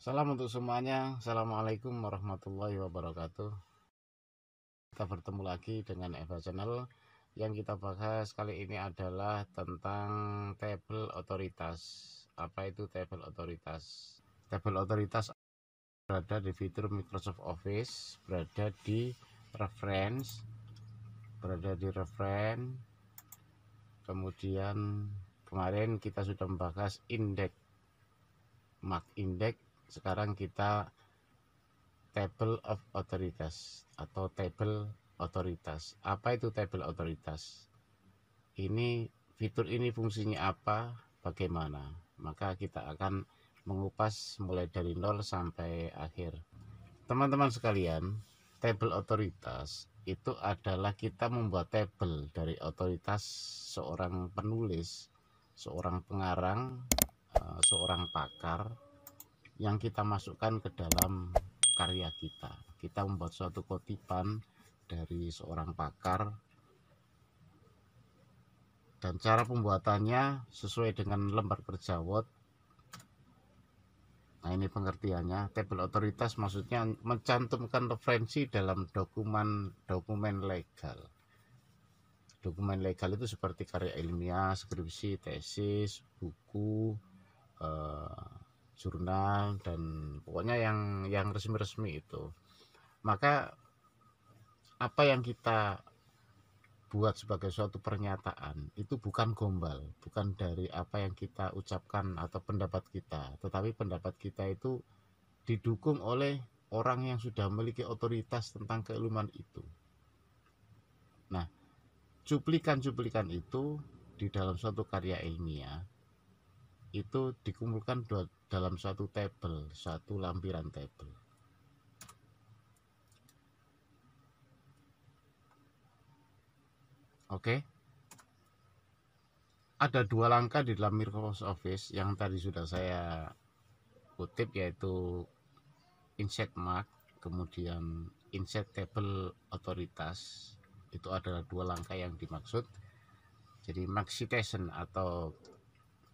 Salam untuk semuanya. Assalamualaikum warahmatullahi wabarakatuh. Kita bertemu lagi dengan Eva Channel. Yang kita bahas kali ini adalah tentang tabel otoritas. Apa itu tabel otoritas? Tabel otoritas berada di fitur Microsoft Office, berada di reference, kemudian kemarin kita sudah membahas index, mark index. Sekarang kita table of authorities atau table otoritas. Apa itu table otoritas? Fitur ini fungsinya apa? Bagaimana? Maka kita akan mengupas mulai dari nol sampai akhir. Teman-teman sekalian, table otoritas itu adalah kita membuat tabel dari otoritas seorang penulis, seorang pengarang, seorang pakar yang kita masukkan ke dalam karya kita. Kita membuat suatu kutipan dari seorang pakar, dan cara pembuatannya sesuai dengan lembar kerja Word. Nah, ini pengertiannya. Tabel otoritas maksudnya mencantumkan referensi dalam dokumen legal. Dokumen legal itu seperti karya ilmiah, skripsi, tesis, buku, jurnal, dan pokoknya yang resmi-resmi itu. Maka apa yang kita buat sebagai suatu pernyataan itu bukan gombal, bukan dari apa yang kita ucapkan atau pendapat kita, tetapi pendapat kita itu didukung oleh orang yang sudah memiliki otoritas tentang keilmuan itu. Nah, cuplikan-cuplikan itu di dalam suatu karya ilmiah itu dikumpulkan dalam suatu tabel, suatu lampiran tabel. Oke. Ada dua langkah di dalam Microsoft Office yang tadi sudah saya kutip, yaitu insert mark, kemudian insert table otoritas. Itu adalah dua langkah yang dimaksud. Jadi mark citation atau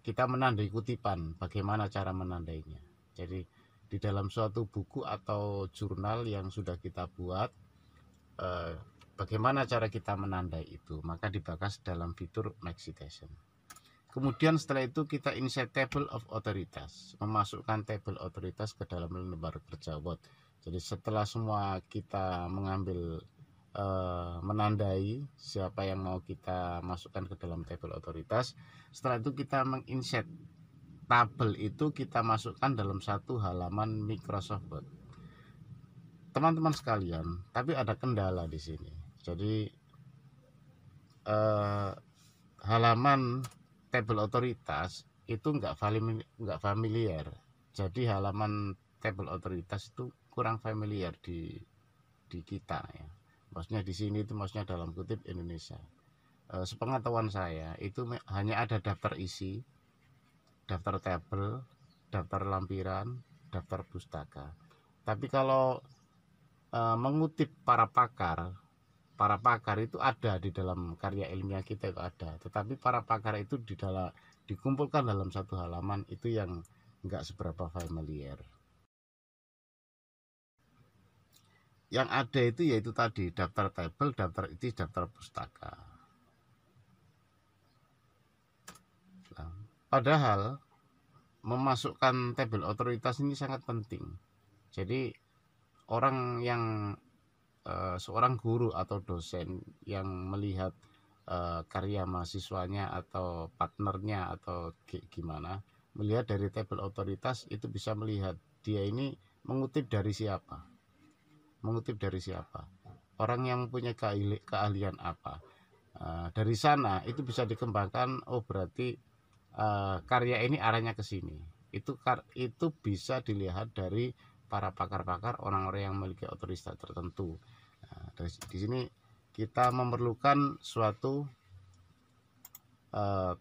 kita menandai kutipan, bagaimana cara menandainya. Jadi di dalam suatu buku atau jurnal yang sudah kita buat, bagaimana cara kita menandai itu, maka dibahas dalam fitur mark citation. Kemudian setelah itu kita insert table of authorities, memasukkan table otoritas ke dalam lembar kerja Word. Jadi setelah semua kita mengambil menandai siapa yang mau kita masukkan ke dalam table otoritas, setelah itu kita menginsert tabel itu, kita masukkan dalam satu halaman Microsoft Word. Teman-teman sekalian, tapi ada kendala di sini. Jadi halaman tabel otoritas itu nggak familiar. Jadi halaman tabel otoritas itu kurang familiar di kita ya. Maksudnya di sini itu maksudnya dalam kutip Indonesia. Sepengetahuan saya itu hanya ada daftar isi, daftar tabel, daftar lampiran, daftar pustaka. Tapi kalau mengutip para pakar itu ada di dalam karya ilmiah kita, itu ada. Tetapi para pakar itu dikumpulkan dalam satu halaman, itu yang nggak seberapa familiar. Yang ada itu yaitu tadi daftar tabel, daftar isi, daftar pustaka. Nah, padahal memasukkan tabel otoritas ini sangat penting. Jadi seorang guru atau dosen yang melihat karya mahasiswanya atau partnernya atau gimana, melihat dari tabel otoritas itu bisa melihat dia ini mengutip dari siapa, orang yang mempunyai keahlian apa. Dari sana itu bisa dikembangkan, oh berarti karya ini arahnya ke sini. Itu bisa dilihat dari para pakar-pakar, orang-orang yang memiliki otoritas tertentu. Di sini kita memerlukan suatu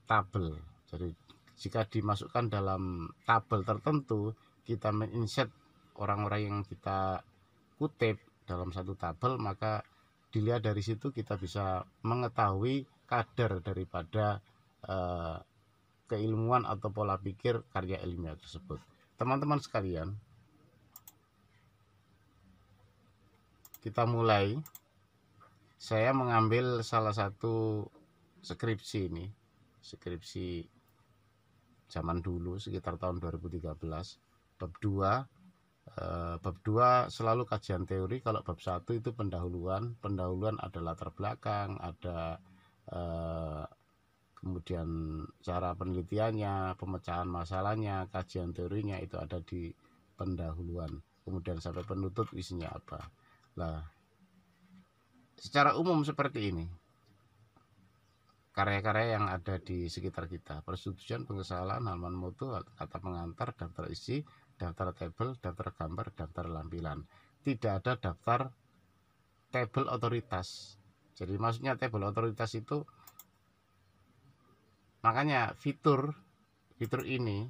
tabel. Jadi jika dimasukkan dalam tabel tertentu, kita meninsert orang-orang yang kita kutip dalam satu tabel, maka dilihat dari situ kita bisa mengetahui kadar daripada keilmuan atau pola pikir karya ilmiah tersebut. Teman-teman sekalian, kita mulai. Saya mengambil salah satu skripsi ini, skripsi zaman dulu sekitar tahun 2013, bab 2. Bab 2 selalu kajian teori. Kalau bab 1 itu pendahuluan ada latar belakang, ada kemudian cara penelitiannya, pemecahan masalahnya, kajian teorinya, itu ada di pendahuluan. Kemudian sampai penutup isinya apa. Nah, secara umum seperti ini karya-karya yang ada di sekitar kita: persetujuan, pengesalan, halaman mutu, kata pengantar, daftar isi, daftar tabel, daftar gambar, daftar lampiran. Tidak ada daftar tabel otoritas. Jadi maksudnya tabel otoritas itu, makanya fitur ini,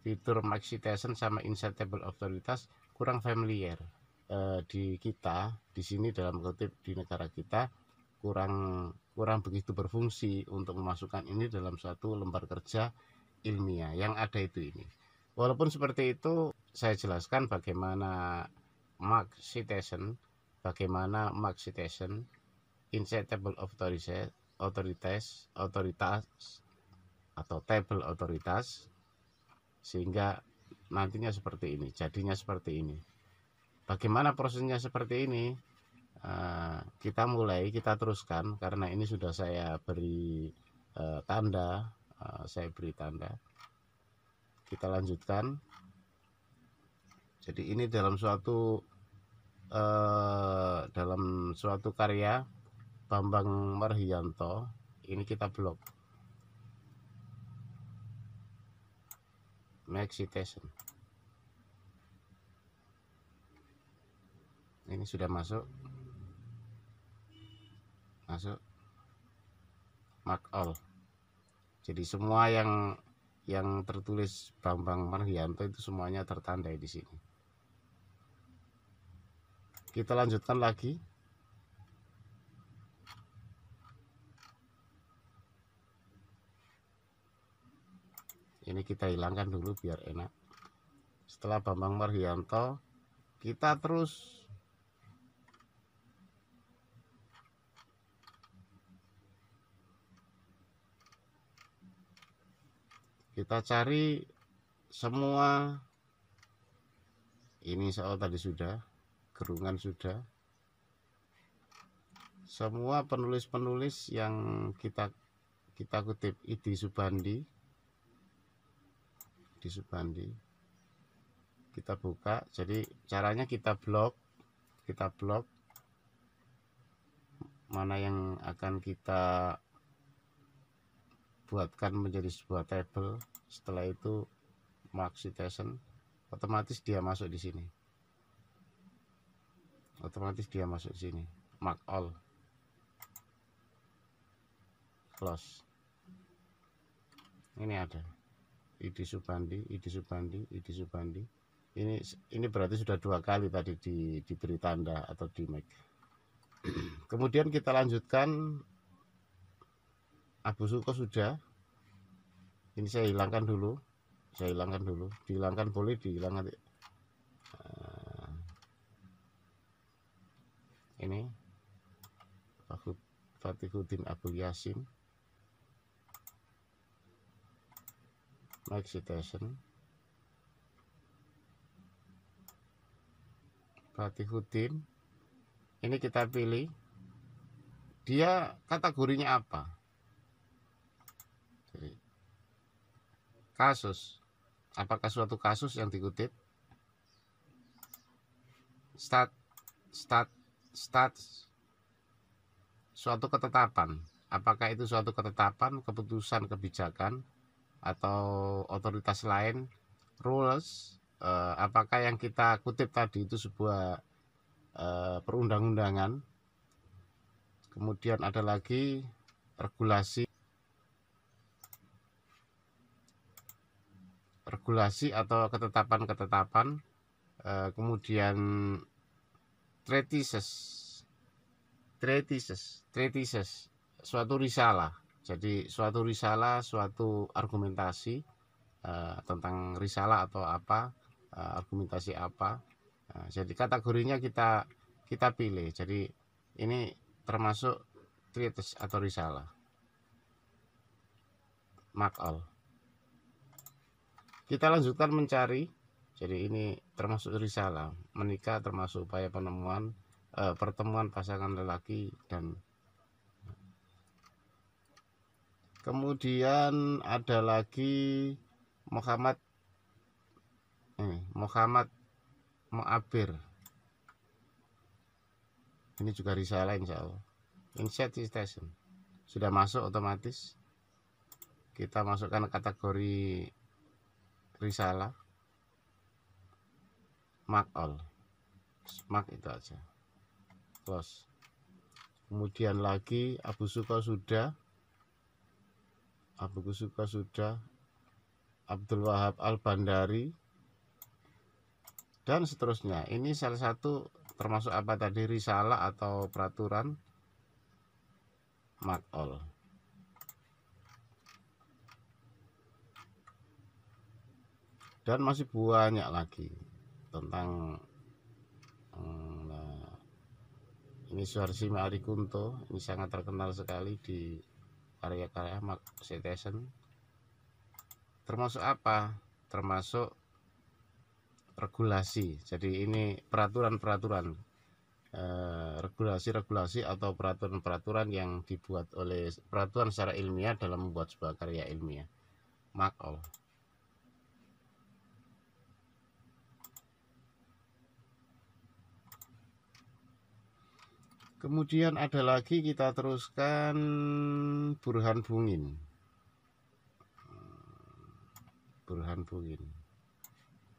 fitur Max Citation sama insert table otoritas kurang familiar di kita di sini, dalam kutip di negara kita kurang begitu berfungsi untuk memasukkan ini dalam suatu lembar kerja ilmiah. Yang ada itu ini. Walaupun seperti itu, saya jelaskan bagaimana Max Citation, insert table otoritas atau table otoritas, sehingga nantinya seperti ini, jadinya seperti ini. Bagaimana prosesnya seperti ini? Kita teruskan, karena ini sudah saya beri tanda, kita lanjutkan. Jadi ini dalam suatu karya Bambang Marhiyanto, ini kita blok Max Citation. Ini sudah masuk mark all. Jadi semua yang tertulis Bambang Marhiyanto itu semuanya tertandai di sini. Kita lanjutkan lagi. Ini kita hilangkan dulu biar enak. Setelah Bambang Marhiyanto, kita terus kita cari semua ini. Tadi sudah, Gerungan sudah, semua penulis-penulis yang kita kutip. Idi Subandi, kita buka. Jadi caranya kita blok mana yang akan kita buatkan menjadi sebuah tabel. Setelah itu Max Citation, otomatis dia masuk di sini. Mark all, close. Ini ada Idi Subandi. Ini berarti sudah 2 kali tadi diberi tanda atau di make. Kemudian kita lanjutkan. Abu Suko sudah. Ini saya hilangkan dulu. Dihilangkan, boleh dihilangkan. Ini Fatihudin Abu Yasin, Max Citation, Fatihudin. Ini kita pilih, dia kategorinya apa. Jadi, kasus, apakah suatu kasus yang dikutip? Suatu ketetapan, apakah itu suatu ketetapan, keputusan, kebijakan, atau otoritas lain, rules, apakah yang kita kutip tadi itu sebuah perundang-undangan. Kemudian ada lagi regulasi atau ketetapan-ketetapan. Kemudian treatises, suatu risalah. Jadi suatu risalah, suatu argumentasi tentang risalah atau apa, argumentasi apa. Jadi kategorinya kita kita pilih. Jadi ini termasuk treatise atau risalah. Mark all. Kita lanjutkan mencari. Jadi ini termasuk risalah. Menikah termasuk upaya penemuan pertemuan pasangan lelaki dan kemudian ada lagi Muhammad Mu'abir. Ini juga risalah insya Allah. Insert citation sudah masuk otomatis. Kita masukkan kategori risalah. Mark all. Mark itu aja. Close. Kemudian lagi Abu Suka sudah. Abdul Wahab Al-Bandari dan seterusnya. Ini salah satu termasuk apa tadi, risalah atau peraturan. Mark all. Dan masih banyak lagi tentang ini Suharsi Marikunto. Ini sangat terkenal sekali di karya-karya Mark citation. Termasuk apa? Termasuk regulasi. Jadi ini peraturan-peraturan, regulasi-regulasi atau peraturan-peraturan yang dibuat oleh peraturan secara ilmiah dalam membuat sebuah karya ilmiah. Mark all. Kemudian ada lagi, kita teruskan Burhan Bungin.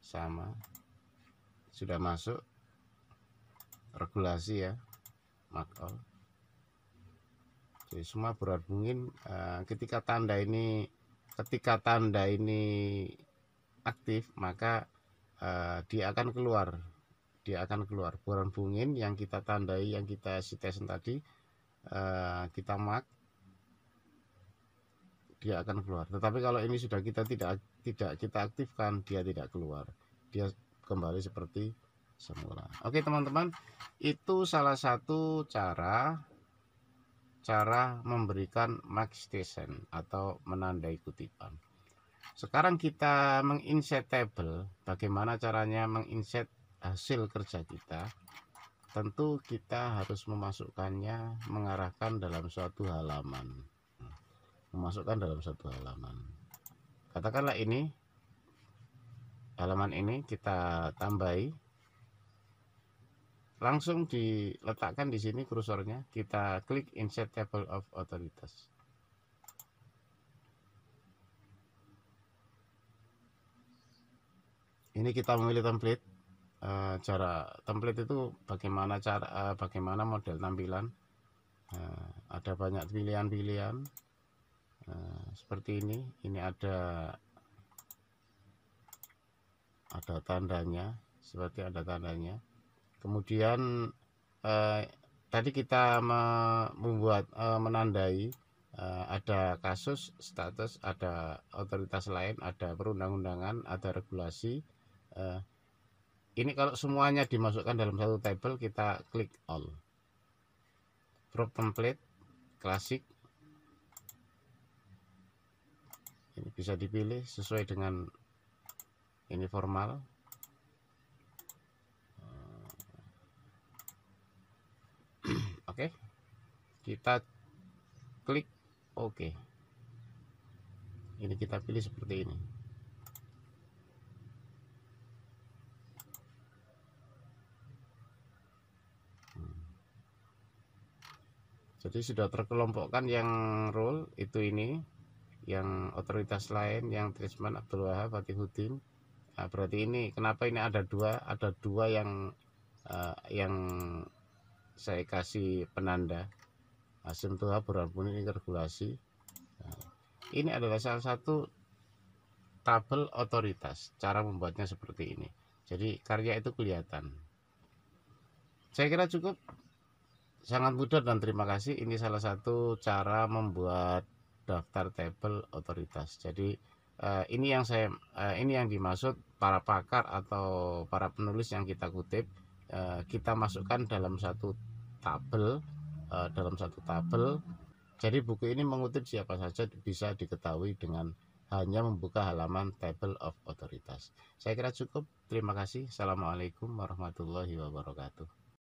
Sama, sudah masuk regulasi ya, mark all. Jadi semua Burhan Bungin, ketika tanda ini aktif, maka dia akan keluar. Burhan Bungin yang kita tandai, yang kita citation tadi, kita mark, dia akan keluar. Tetapi kalau ini sudah kita tidak kita aktifkan, dia tidak keluar, dia kembali seperti semula. Oke teman-teman, itu salah satu cara memberikan mark citation atau menandai kutipan. Sekarang kita menginsert table. Bagaimana caranya menginsert hasil kerja kita? Tentu kita harus memasukkannya, mengarahkan dalam suatu halaman. Katakanlah ini halaman ini kita tambahi, langsung diletakkan di sini kursornya, kita klik insert table of authorities. Ini kita memilih template. Cara template itu bagaimana model tampilan. Ada banyak pilihan-pilihan seperti ini. Ini ada tandanya, seperti ada tandanya. Kemudian tadi kita membuat menandai, ada kasus, status, ada otoritas lain, ada perundang-undangan, ada regulasi. Ini kalau semuanya dimasukkan dalam satu table, kita klik all. Drop template klasik. Ini bisa dipilih sesuai dengan ini formal. Oke. Kita klik oke. Ini kita pilih seperti ini. Jadi sudah terkelompokkan yang role itu ini, yang otoritas lain, yang treatment Abdul Wahab Fatihuddin. Nah, berarti ini kenapa ini ada dua yang saya kasih penanda. Hasim Tuha Burhan Bungin ini regulasi. Nah, ini adalah salah satu tabel otoritas. Cara membuatnya seperti ini. Jadi karya itu kelihatan. Saya kira cukup. Sangat mudah dan terima kasih. Ini salah satu cara membuat daftar tabel otoritas. Jadi ini yang dimaksud para pakar atau para penulis yang kita kutip. kita masukkan dalam satu tabel, jadi buku ini mengutip siapa saja bisa diketahui dengan hanya membuka halaman Table of Authorities. Saya kira cukup. Terima kasih. Assalamualaikum warahmatullahi wabarakatuh.